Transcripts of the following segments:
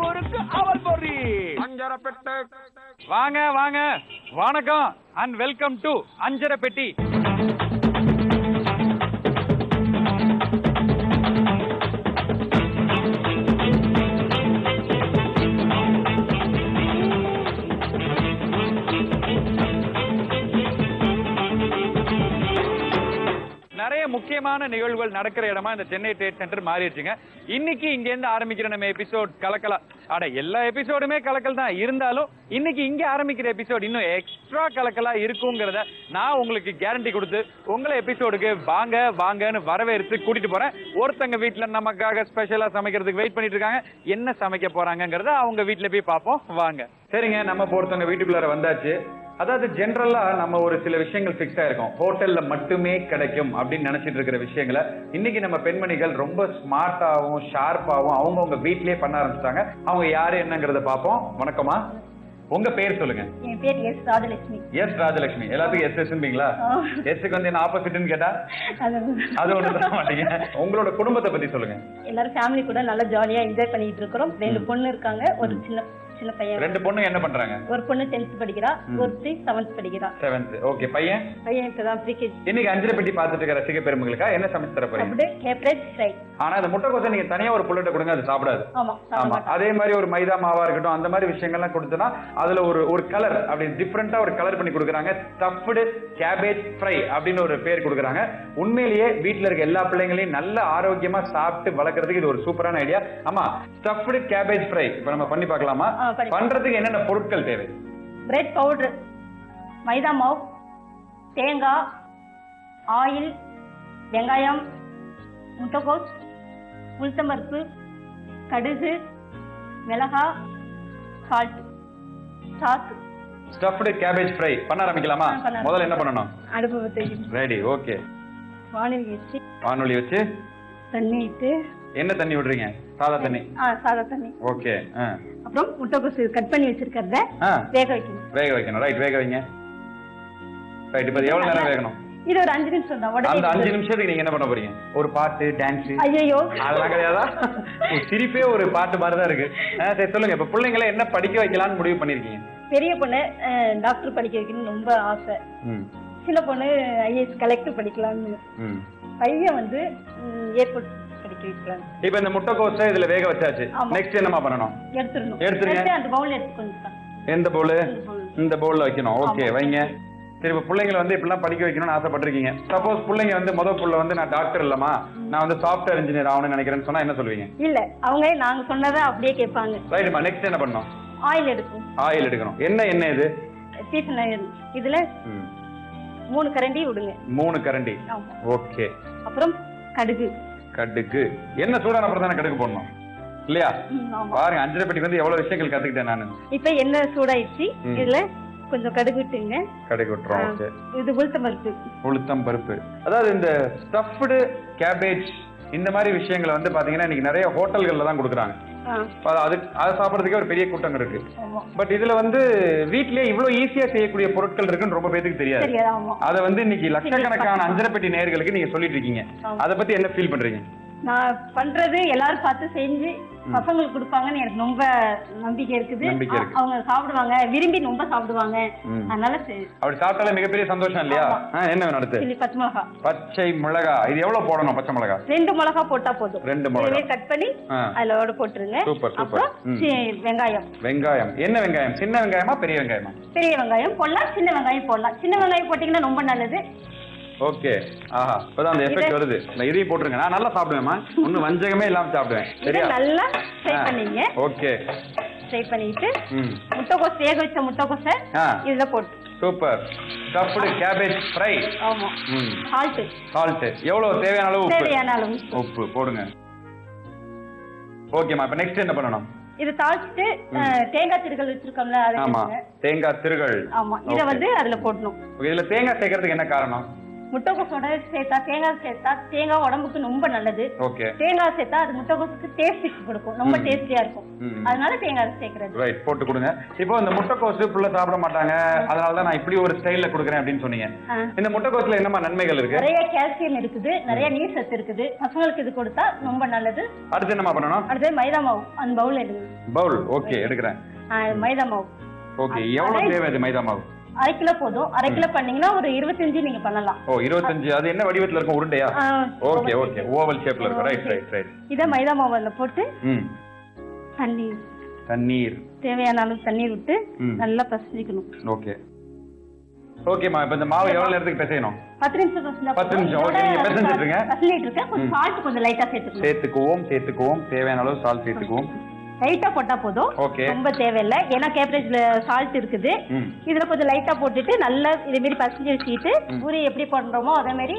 முறுக்கு அவல் பொரி அஞ்சரப்பெட்டி. வாங்க வாங்க, வணக்கம் அண்ட் வெல்கம் டு அஞ்சரப்பெட்டி. நிறைய முக்கியமான நிகழ்வுகள் நடக்கிற இடமா இந்த சென்னை ட்ரேட் சென்டர் மாறிடுச்சுங்க. இன்னைக்கு இங்க இருந்து ஆரம்பிக்கிற நம்ம எபிசோட் கலக்கலா. எல்லா எபிசோடுமே கலக்கல் தான், இருந்தாலும் இன்னைக்கு இங்க ஆரம்பிக்கிற எபிசோட் இன்னும் எக்ஸ்ட்ரா கலக்கலா இருக்குங்கிறத நான் உங்களுக்கு கேரண்டி கொடுத்து உங்களை எபிசோடுக்கு வாங்க வாங்கன்னு வரவேற்று கூட்டிட்டு போறேன். ஒருத்தங்க வீட்டுல நமக்காக ஸ்பெஷலா சமைக்கிறதுக்கு வெயிட் பண்ணிட்டு இருக்காங்க. என்ன சமைக்க போறாங்கிறத அவங்க வீட்டுல போய் பார்ப்போம் வாங்க. சரிங்க, நம்ம ஒருத்தவங்க வீட்டுக்குள்ளார வந்தாச்சு. அதாவது ஜெனரலா நம்ம ஒரு சில விஷயங்கள் பிக்ஸ் ஆயிருக்கோம், ஹோட்டல்ல மட்டுமே கிடைக்கும் அப்படின்னு நினைச்சிட்டு இருக்கிற விஷயங்களை இன்னைக்கு நம்ம பெண்மணிகள் ரொம்ப ஸ்மார்ட்டாவும் ஷார்ப்பாவும் அவங்கவுங்க வீட்லயே பண்ண ஆரம்பிச்சிட்டாங்க. அவங்க யாரு என்னங்கறத பாப்போம். வணக்கமா, உங்க பேர் சொல்லுங்க. என் பேர் எஸ் ராஜலட்சுமி. எஸ் ராஜலட்சுமி, எல்லாத்துக்கும் எஸ் எஸ்பீங்களா? எஸ்க்கு வந்து என்ன ஆப்போசிட்னு கேட்டா அது ஒண்ணு சொல்ல மாட்டீங்க. உங்களோட குடும்பத்தை பத்தி சொல்லுங்க. எல்லாரும் ஃபேமிலி கூட நல்லா ஜாலியா என்ஜாய் பண்ணிட்டு இருக்கிறோம். 2 பொண்ணு இருக்காங்க, ஒரு சின்ன பையன். 2 பொண்ணு என்ன பண்றாங்க? ஒரு பொண்ணு 10th படிக்கிறா, ஒருத்தி 7th படிக்கிறா. 7th. ஓகே. பையன் இப்பதான் ப்ரீகேஜி. இன்னைக்கு அஞ்சரப்பெட்டி பார்த்துட்டு இருக்கிற ரசிக பெருமகளுக்கா என்ன சமைச்சு தர போறீங்க? அப்படியே கேப்ரேஜ் ஃப்ரை. ஆனா அந்த முட்டைக்கோசை நீங்க தனியா ஒரு புல்லட்ட கொடுங்க, அது சாப்பிடாது. ஆமா. அதே மாதிரி ஒரு மைதா மாவா இருக்கட்டும், அந்த மாதிரி விஷயங்கள்லாம் கொடுத்தனா அதுல ஒரு கலர் அப்படி டிஃபரெண்டா ஒரு கலர் பண்ணி கொடுக்குறாங்க. ஸ்டஃப்டு கேபேஜ் ஃப்ரை அப்படின்னு ஒரு பேர் கொடுக்குறாங்க. உண்மையிலேயே வீட்டுல இருக்க எல்லா பிள்ளைங்களையும் நல்ல ஆரோக்கியமா சாப்பிட்டு வளர்க்கறதுக்கு இது ஒரு சூப்பரான ஐடியா. ஆமா, ஸ்டஃப்டு கேபேஜ் ஃப்ரை இப்ப நம்ம பண்ணி பார்க்கலாமா? பண்றதுக்கு என்னென்ன பொருட்கள் தேவை? பிரெட் பவுடர், மைதா மாவு, தேங்காய், ஆயில், வெங்காயம், முட்டைகோஸ், உளுத்தம்பருப்பு, கடுகு, மிளகாய், salt, sauce. Stuffed cabbage fry பண்ண ஆரம்பிக்கலாமா? முதல்ல என்ன பண்ணணும்? அடுப்பு பத்தி ரெடி. ஓகே. வானொலி வச்சு தண்ணி விட்டு. என்ன தண்ணி விடுறீங்க? சாதா தண்ணி. சாதா தண்ணி. ஓகே. அப்புறம் முட்டைகோஸ் கட் பண்ணி வச்சிருக்கிறத வேக வைக்கணும். ரைட், வேக வைங்க. ரைட். இப்போ எவ்வளவு நேரம் வேகணும்? இது ஒரு 5 நிமிஷம் தான். அந்த 5 நிமிஷத்துக்கு நீங்க என்ன பண்ண போறீங்க? ஒரு பாட்டு, டான்ஸ்? ஐயோ, அதெல்லாம் கிடையாதா? சிரிப்பே ஒரு பாட்டு மாதிரி தான் இருக்கு. சரி சொல்லுங்க, இப்ப பிள்ளைங்களை என்ன படிக்க வைக்கலாம்னு முடிவு பண்ணிருக்கீங்க? பெரிய பொண்ணு டாக்டர் படிக்க வைக்கணும்னு ரொம்ப ஆசை. சின்ன பொண்ணு ஐஏஎஸ் கலெக்டர் படிக்கலாம்னு. பையன் வந்து ஏர்போர்ட் படிக்க வைக்கலாம். இப்ப இந்த முட்டைக்கோஸை இதுல வேக வச்சாச்சு. நெக்ஸ்ட் என்னமா பண்ணணும்? எடுத்துருங்க. அந்த பவுல் எடுத்துக்கோங்க. எந்த பவுல்? இந்த பவுல்ல வைக்கணும். ஓகே, வைங்க. சரி, இப்ப பிள்ளைங்களை வந்து இப்படிலாம் படிக்க வைக்கணும்னு ஆசைப்பட்டிருக்கீங்க. சப்போஸ் பிள்ளைங்க வந்து முதல் புள்ள வந்து நான் டாக்டர் இல்லமா, நான் வந்து சாஃப்ட்வேர் இன்ஜினியர் ஆகணும்னு நினைக்கிறேன்னு சொன்னா என்ன சொல்லுவீங்க? இல்ல, அவங்க நாங்க சொன்னதை அப்படியே கேட்பாங்க. ரைட்மா. நெக்ஸ்ட் என்ன பண்ணணும்? ஆயில் எடுக்கணும். ஆயில் எடுக்கணும். என்ன இது? Season oil. இதுல 3 கரண்டி விடுங்க. 3 கரண்டி. ஓகே. அப்புறம் கடுகு. என்ன சூடான அப்புறம் தானே கடுகு போடணும் இல்லையா? பாருங்க, அஞ்சரப்பெட்டிக்கு வந்து எவ்வளவு விஷயங்கள் கத்துக்கிட்டேன் நானு. இப்ப என்ன சூடாயிடுச்சு, இதுல கொஞ்சம் கடுகு விட்டுங்க. கடுகு விட்டுறோம். இது உளுத்தம் பருப்பு. அதாவது இந்த ஸ்டஃப்டு கேபேஜ் இந்த மாதிரி விஷயங்களை வந்து பாத்தீங்கன்னா இன்னைக்கு நிறைய ஹோட்டல்கள்ல தான் கொடுக்குறாங்க. அது சாப்பிடறதுக்கே ஒரு பெரிய கூட்டம் இருக்கு. பட் இதுல வந்து வீட்லயே இவ்வளவு ஈஸியா செய்யக்கூடிய பொருட்கள் இருக்குன்னு ரொம்ப பேருக்கு தெரியாது. அதை வந்து இன்னைக்கு லட்சக்கணக்கான அஞ்சரப்பெட்டி நேயர்களுக்கு நீங்க சொல்லிட்டு இருக்கீங்க. அதை பத்தி என்ன ஃபீல் பண்றீங்க? நான் பண்றது எல்லாரும் பார்த்து செஞ்சு பசங்களுக்கு கொடுப்பாங்கன்னு எனக்கு ரொம்ப நம்பிக்கை இருக்குது. அவங்க சாப்பிடுவாங்க, விரும்பி ரொம்ப சாப்பிடுவாங்க. அதனால அப்படி சாப்பிட்டாலே மிகப்பெரிய சந்தோஷம் இல்லையா? என்ன வேணும் அடுத்து? பச்சை மிளகா. இது எவ்வளவு போடணும்? பச்சை மிளகா 2 மிளகா போட்டா போதும். 2 மிளகா கட் பண்ணி அதோட போட்டுருங்க. சூப்பர். வெங்காயம். என்ன வெங்காயம்? சின்ன வெங்காயமா பெரிய வெங்காயமா? பெரிய வெங்காயம் போடலாம், சின்ன வெங்காயம் போடலாம். சின்ன வெங்காயம் போட்டீங்கன்னா ரொம்ப நல்லது. ஓகே. ஆஹா, இப்பதான் அந்த எஃபெக்ட் வருது. இதையும் போட்டுருங்க. நான் நல்லா சாப்பிடுவேன்மா, ஒன்னும் வஞ்சகமே இல்லாம சாப்பிடுவேன். சரியா? நல்லா ஃப்ரை பண்ணீங்க. ஓகே. ஃப்ரை பண்ணிட்டு முட்டைக்கோஸ், வேக வச்ச முட்டைக்கோஸை இதுல போட்டு. சூப்பர். Stuffed cabbage fry. ஆமா. சால்ட் எவ்வளவு தேவையான அளவு? தேவையான அளவு உப்பு போடுங்க. ஓகேமா. இப்ப நெக்ஸ்ட் என்ன பண்ணணும்? இது தாளிச்சிட்டு தேங்காய் திருகல் வச்சிருக்கோம்ல, ஆமா, தேங்காய் திருகல். ஆமா, இத வந்து அதுல போடணும். இதுல தேங்காய் சேர்க்கறதுக்கு என்ன காரணம்? முட்டைகோஸோட சேர்த்தா தேங்காய் உடம்புக்கு ரொம்ப நல்லது. தேங்காய் சேர்த்தா அது முட்டைகோஸுக்கு டேஸ்ட் கொடுக்கும், ரொம்ப டேஸ்டியா இருக்கும். அதனால தேங்காய் சேர்க்கிறது. ரைட், போட்டு கொடுங்க. இப்போ இந்த முட்டைகோஸ் ஃபுல்லா சாப்பிட மாட்டாங்க, அதனாலதான் நான் இப்படி ஒரு ஸ்டைல்ல கொடுக்குறேன் அப்படின்னு சொன்னீங்க. இந்த முட்டைகோஸ்ல என்னமா நன்மைகள் இருக்கு? நிறைய கால்சியம் இருக்குது, நிறைய நீர் சத்து இருக்குது. பசங்களுக்கு இது கொடுத்தா ரொம்ப நல்லது. அடுத்து என்னமா பண்ணணும்? அடுத்து மைதா மாவு அந்த பவுல் எடுங்க. பவுல், ஓகே எடுக்கிறேன். மைதா மாவு, ஓகே. எவ்வளவு தேவை இது மைதா மாவு? 1/2 கிலோ போதும். 1/2 கிலோ பண்ணீங்கன்னா ஒரு 25 நீங்க பண்ணலாம். 25. அது என்ன வடிவத்துல இருக்கும்? உருண்டையா? ஓகே ஓகே, ஓவல் ஷேப்ல இருக்கும். Right right right. இத மைதா மாவுல போட்டு தண்ணீர் தேவையான அளவு தண்ணீர் விட்டு நல்லா பிசைக்கணும். ஓகே ஓகேமா. இப்ப இந்த மாவு எவ்வளவு நேரத்துக்கு பிசையணும்? 10 நிமிஷம். 10 நிமிஷம். ஓகே, நீங்க பிசைஞ்சிட்டு இருங்க. பிசைஞ்சிட்டு இருக்கேன். கொஞ்சம் சால்ட் கொஞ்சம் லைட்டா சேர்த்துக்குவோம். தேவையான அளவு சால்ட் சேர்த்துக்குவோம். லைட்டா போட்டா போதும், ரொம்ப தேவையில்லை. ஏன்னா கேப்ரேஜ்ல சால்ட் இருக்குது. இதுல கொஞ்சம் லைட்டா போட்டுட்டு நல்லா இதே மாதிரி பசஞ்சு வச்சுக்கிட்டு பூரி எப்படி பண்றோமோ அதே மாதிரி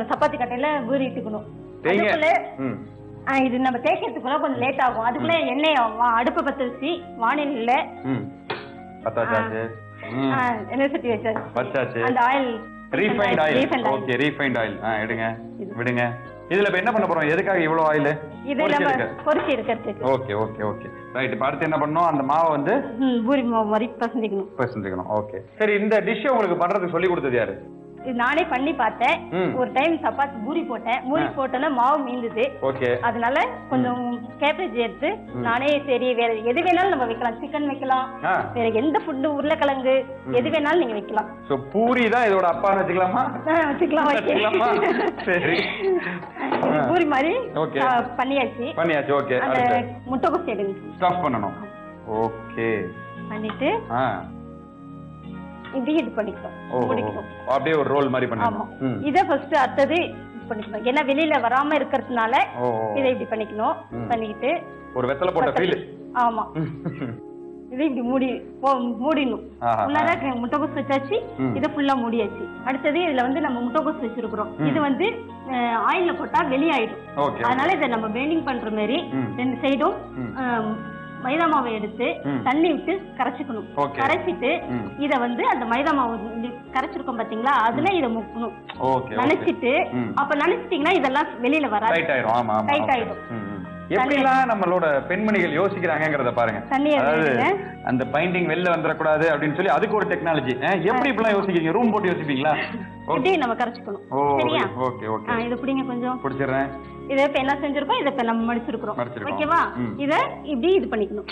சப்பாத்தி கட்டையில பூரி இட்டுக்கணும். இது நம்ம தேய்க்கிறதுக்குள்ள கொஞ்சம் லேட் ஆகும். அதுக்குள்ள எண்ணெய் அடுப்பை பத்த வச்சு வானிலையில எண்ணெய் சட்டி வச்சாச்சு. அந்த oil refined oil. Okay, refined oil எடுங்க, விடுங்க. இதுல இப்ப என்ன பண்ண போறோம்? எதுக்காக இவ்வளவு ஆயில்? பொரிச்சு எடுக்கிறதுக்கு. Okay okay okay right. இப்ப அடுத்து என்ன பண்ணணும்? அந்த மாவை வந்து பூரி மாவு மாதிரி பசஞ்சிக்கணும். ஓகே சரி. இந்த டிஷ் உங்களுக்கு பண்றதுக்கு சொல்லி கொடுத்தது யாரு? நானே பண்ணி பார்த்தேன். ஒரு டைம் சப்பாத்தி பூரி போட்டேன். பூரி போட்டோன்னா மாவு மீந்தது. அதனால கொஞ்சம் கேபேஜ் எடுத்து நானே சரி வேற எது வேணாலும் நம்ம வைக்கலாம். சிக்கன் வைக்கலாம், வேற எந்த ஃபுட், உருளைக்கிழங்கு எது வேணாலும் நீங்க வைக்கலாம். பூரி தான் இதோட அப்பான்னு வச்சுக்கலாமா? வச்சுக்கலாம். சரி, பூரி மாதிரி பண்ணியாச்சு. ஓகே. முட்டைகோஸ் எடுங்க, ஸ்டஃப் பண்ணணும். ஓகே பண்ணிட்டு இப்படி இது பண்ணிக்கணும். அப்படியே ஒரு ரோல் மாதிரி பண்ணணும். இத ஃபர்ஸ்ட் அடுத்தது பண்ணிக்கணும். ஏன்னா வெளியில வராம இருக்கிறதுனால இதை இப்படி பண்ணிக்கணும். பண்ணிக்கிட்டு ஒரு வெத்தலை போட்ட ஃபீல். ஆமா, இதை இப்படி மூடிடணும். ஃபுல்லா முட்டைகோஸ் வச்சாச்சு. இதை ஃபுல்லா மூடியாச்சு. அடுத்தது இதுல வந்து நம்ம முட்டைகோஸ் வச்சிருக்கிறோம். இது வந்து ஆயில்ல போட்டா வெளியாயிடும். அதனால இதை நம்ம பெயிண்டிங் பண்ற மாதிரி 2 சைடும் மைதா மாவை எடுத்து தண்ணி விட்டு கரைச்சிக்கணும். கரைச்சிட்டு இத வந்து அந்த மைதா மாவு கரைச்சிருக்கோம் பாத்தீங்களா, அதுல இத முக்கணும். நினைச்சிட்டு அப்ப நினைச்சிட்டீங்கன்னா இதெல்லாம் வெளியில வராது, டைட் ஆயிடும். எப்படிலாம் நம்மளோட பெண்மணிகள் யோசிக்கிறாங்கிறத பாருங்க. அதாவது அந்த பைண்டிங் வெளில வந்துடக்கூடாது அப்படின்னு சொல்லி அதுக்கு ஒரு டெக்னாலஜி. எப்படி இப்படிலாம் யோசிக்கிறீங்க? ரூம் போட்டு யோசிப்பீங்களா? நம்ம கரைச்சிக்கணும். சரியா? Okay okay. இது பிடிங்க, கொஞ்சம் பிடிச்சிடுறேன். இத இப்ப என்ன செஞ்சிருக்கோம், இத இப்ப நம்ம மடிச்சிருக்கோம். ஓகேவா? இத இப்படி இது பண்ணிக்கணும்.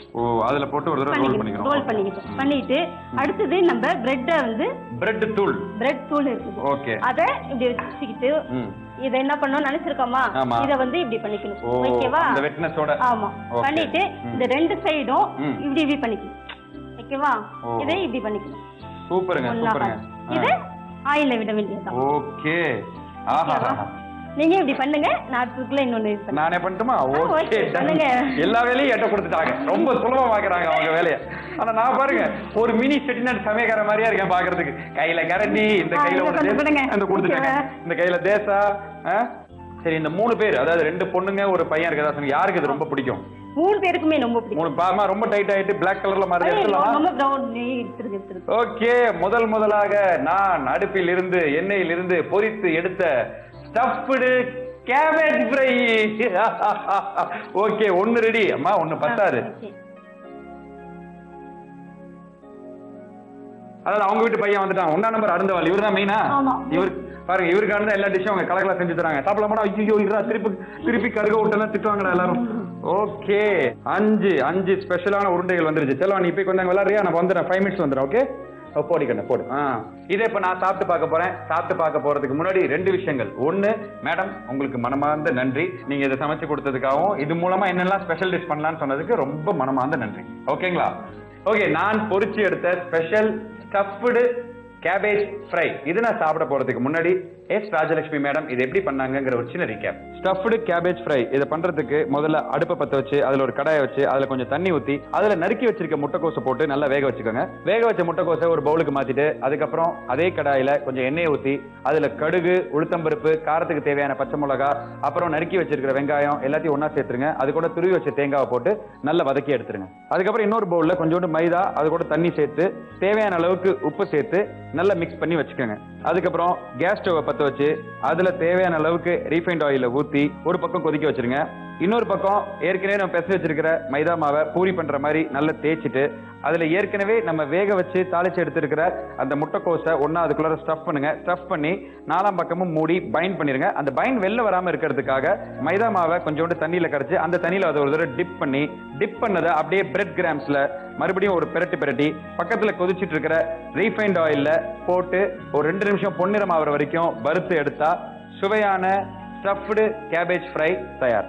அதுல போட்டு ஒரு தடவை ரோல் பண்ணிக்கணும். ரோல் பண்ணிக்கிட்டு பண்ணிட்டு அடுத்தது நம்ம பிரெட் வந்து பிரெட் தூள் இருக்குது. ஓகே. அத இப்படி வச்சிக்கிட்டு இத என்ன பண்ணனும் நினைச்சிருக்கோமா, இத வந்து இப்படி பண்ணிக்கணும். ஓகேவா? அந்த வெட்னஸோட. ஆமா. பண்ணிட்டு இந்த 2 சைடும் இப்படி இப்படி பண்ணிக்கணும். ஓகேவா? இதை இப்படி பண்ணிக்கணும். சூப்பர்ங்க, சூப்பர்ங்க. இது ஆயில்ல விட வேண்டியதுதான். ஓகே. ஆஹா. நீங்க இப்படி பண்ணுங்க. நான் அதுக்குள்ள இன்னொன்னு நானே பண்ணட்டுமா? ஓகே. எல்லா வேலையும் எட்ட கொடுத்துட்டாங்க. ரொம்ப சுலபமாக்குறாங்க அவங்க வேலையை. ஆனா நான் பாருங்க ஒரு மினி செட்டிநாடு சமயக்கார மாதிரியா இருக்கேன் பாக்குறதுக்கு. கையில கரண்டி, இந்த கையில கொடுத்துட்டாங்க, இந்த கையில தேசா. சரி, இந்த 3 பேர், அதாவது 2 பொண்ணுங்க ஒரு பையன் இருக்கதா சொன்னீங்க. யாருக்கு இது ரொம்ப பிடிக்கும்? 3 பேருக்குமே ரொம்ப பிடிக்கும். 3 பாமா ரொம்ப டைட் ஆயிட்டு பிளாக் கலர்ல மாதிரி எடுத்துலாம். ஓகே. முதலாக நான் அடுப்பில் இருந்து எண்ணெயில் இருந்து பொரித்து எடுத்த stuffed cabbage fry. Okay, 1 ready. அம்மா 1 பத்தாது. அதாவது அவங்க வீட்டு பையன் வந்துட்டான். 1ஆம் நம்பர் அருந்தவாள். இவர் தான் மெயினா? இவர் பாருங்க, இவருக்கான எல்லா டிஷ்ஷும் அவங்க கலக்கலா செஞ்சு தராங்க. சாப்பிடலாமா? ஐயோ இருடா, திருப்பி கருக விட்டெல்லாம் திட்டுவாங்கடா எல்லாரும். ஓகே. 5 ஸ்பெஷலான உருண்டைகள் வந்துருச்சு. செல்வா, நீ போய் கொஞ்சம் விளையாடுறியா? நான் வந்துடுறேன். 5 மினிட்ஸ் வந்துடுறேன். ஓகே, போடிக்கண்ண போடு. இதை இப்ப நான் சாப்பிட்டு பார்க்க போறேன். சாப்பிட்டு பார்க்க போறதுக்கு முன்னாடி 2 விஷயங்கள். 1, மேடம் உங்களுக்கு மனமார்ந்த நன்றி. நீங்க இதை சமைச்சு கொடுத்ததுக்காகவும் இது மூலமா என்னெல்லாம் ஸ்பெஷல் டிஷ் பண்ணலாம்னு சொன்னதுக்கு ரொம்ப மனமார்ந்த நன்றி. ஓகேங்களா? ஓகே. நான் பொரிச்சு எடுத்த ஸ்பெஷல் ஸ்டஃப்டு கேபேஜ் ஃப்ரை இது நான் சாப்பிட போறதுக்கு முன்னாடி ராஜலட்சுமி மேடம் இது எப்படி பண்ணாங்கங்கிற ஒரு சின்ன ரீகேப். ஸ்டஃப்டு கேபேஜ் ஃப்ரை இதை பண்றதுக்கு முதல்ல அடுப்பை பத்த வச்சு அதுல ஒரு கடாயை வச்சு அதுல கொஞ்சம் தண்ணி ஊத்தி அதுல நறுக்கி வச்சிருக்க முட்டைக்கோசை போட்டு நல்லா வேக வச்சுக்கோங்க. வேக வச்ச முட்டைக்கோசை ஒரு பவுலுக்கு மாத்திட்டு அதுக்கப்புறம் அதே கடாயில கொஞ்சம் எண்ணெயை ஊத்தி அதுல கடுகு, உளுத்தம்பருப்பு, காரத்துக்கு தேவையான பச்சை மிளகா, அப்புறம் நறுக்கி வச்சிருக்கிற வெங்காயம் எல்லாத்தையும் ஒன்னா சேர்த்துருங்க. அது கூட துருவி வச்ச தேங்காவை போட்டு நல்லா வதக்கி எடுத்துருங்க. அதுக்கப்புறம் இன்னொரு பவுல்ல கொஞ்சோண்டு மைதா, அது கூட தண்ணி சேர்த்து தேவையான அளவுக்கு உப்பு சேர்த்து நல்லா மிக்ஸ் பண்ணி வச்சுக்கோங்க. அதுக்கப்புறம் கேஸ் ஸ்டவ் பற்ற வச்சு அதுல தேவையான அளவுக்கு ரீஃபைண்ட் ஆயில ஊத்தி ஒரு பக்கம் கொதிக்க வச்சிருங்க. இன்னொரு பக்கம் ஏற்கனவே நம்ம பெச வச்சிருக்கிற மைதா மாவை பூரி பண்ற மாதிரி நல்லா தேய்ச்சிட்டு அதுல ஏற்கனவே நம்ம வேக வச்சு தாளிச்சு எடுத்திருக்கிற அந்த முட்டைக்கோஸை ஒன்னா அதுக்குள்ள ஸ்டஃப் பண்ணுங்க. ஸ்டஃப் பண்ணி 4 பக்கமும் மூடி பைண்ட் பண்ணிருங்க. அந்த பைண்ட் வெளில வராம இருக்கிறதுக்காக மைதா மாவை கொஞ்சோண்டு தண்ணியில கரைச்சு அந்த தண்ணியில அதை ஒரு தடவை டிப் பண்ணதை அப்படியே பிரெட் கிராம்ஸ்ல மறுபடியும் ஒரு பிரட்டி பக்கத்துல கொதிச்சிட்டு இருக்கிற ரீஃபைண்ட் ஆயில்ல போட்டு ஒரு 2 நிமிஷம் பொன்னிறம் ஆகிற வரைக்கும் வறுத்து எடுத்தா சுவையான ஸ்டஃப்டு கேபேஜ் ஃப்ரை தயார்.